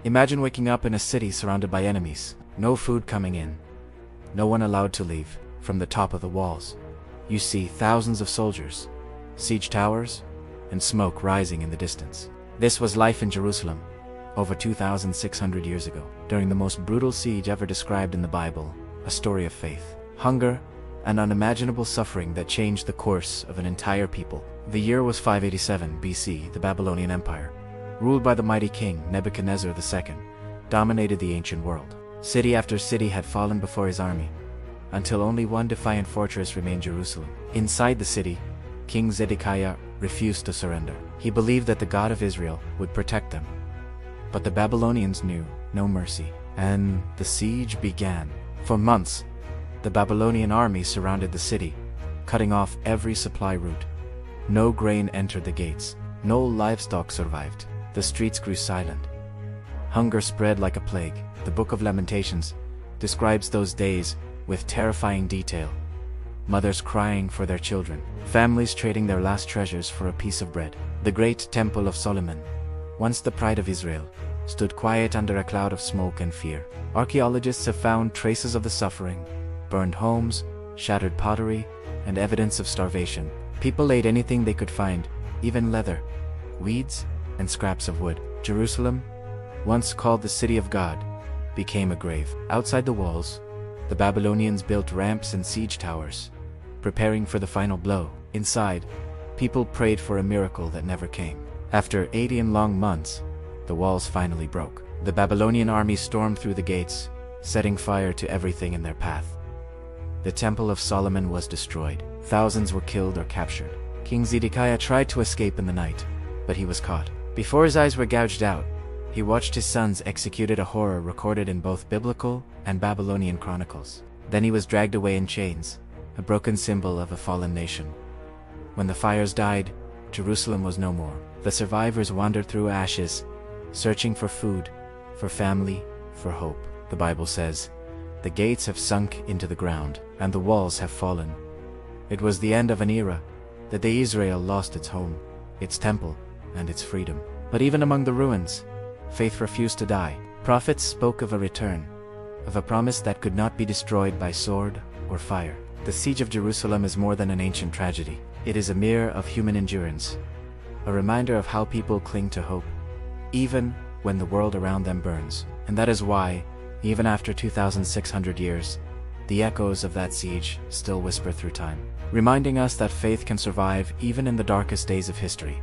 Imagine waking up in a city surrounded by enemies, no food coming in, no one allowed to leave. From the top of the walls, you see thousands of soldiers, siege towers, and smoke rising in the distance. This was life in Jerusalem, over 2,600 years ago, during the most brutal siege ever described in the Bible, a story of faith, hunger, and unimaginable suffering that changed the course of an entire people. The year was 587 BC. The Babylonian Empire, ruled by the mighty king Nebuchadnezzar II, dominated the ancient world. City after city had fallen before his army, until only one defiant fortress remained: Jerusalem. Inside the city, King Zedekiah refused to surrender. He believed that the God of Israel would protect them. But the Babylonians knew no mercy, and the siege began. For months, the Babylonian army surrounded the city, cutting off every supply route. No grain entered the gates, no livestock survived. The streets grew silent. Hunger spread like a plague. The Book of Lamentations describes those days with terrifying detail. Mothers crying for their children, families trading their last treasures for a piece of bread. The great Temple of Solomon, once the pride of Israel, stood quiet under a cloud of smoke and fear. Archaeologists have found traces of the suffering: burned homes, shattered pottery, and evidence of starvation. People ate anything they could find, even leather, weeds, and scraps of wood. Jerusalem, once called the City of God, became a grave. Outside the walls, the Babylonians built ramps and siege towers, preparing for the final blow. Inside, people prayed for a miracle that never came. After 80 long months, the walls finally broke. The Babylonian army stormed through the gates, setting fire to everything in their path. The Temple of Solomon was destroyed. Thousands were killed or captured. King Zedekiah tried to escape in the night, but he was caught. Before his eyes were gouged out, he watched his sons executed, a horror recorded in both biblical and Babylonian chronicles. Then he was dragged away in chains, a broken symbol of a fallen nation. When the fires died, Jerusalem was no more. The survivors wandered through ashes, searching for food, for family, for hope. The Bible says, "The gates have sunk into the ground, and the walls have fallen." It was the end of an era. The day Israel lost its home, its temple, and its freedom. But even among the ruins, faith refused to die. Prophets spoke of a return, of a promise that could not be destroyed by sword or fire. The siege of Jerusalem is more than an ancient tragedy. It is a mirror of human endurance, a reminder of how people cling to hope, even when the world around them burns. And that is why, even after 2,600 years, the echoes of that siege still whisper through time, reminding us that faith can survive even in the darkest days of history.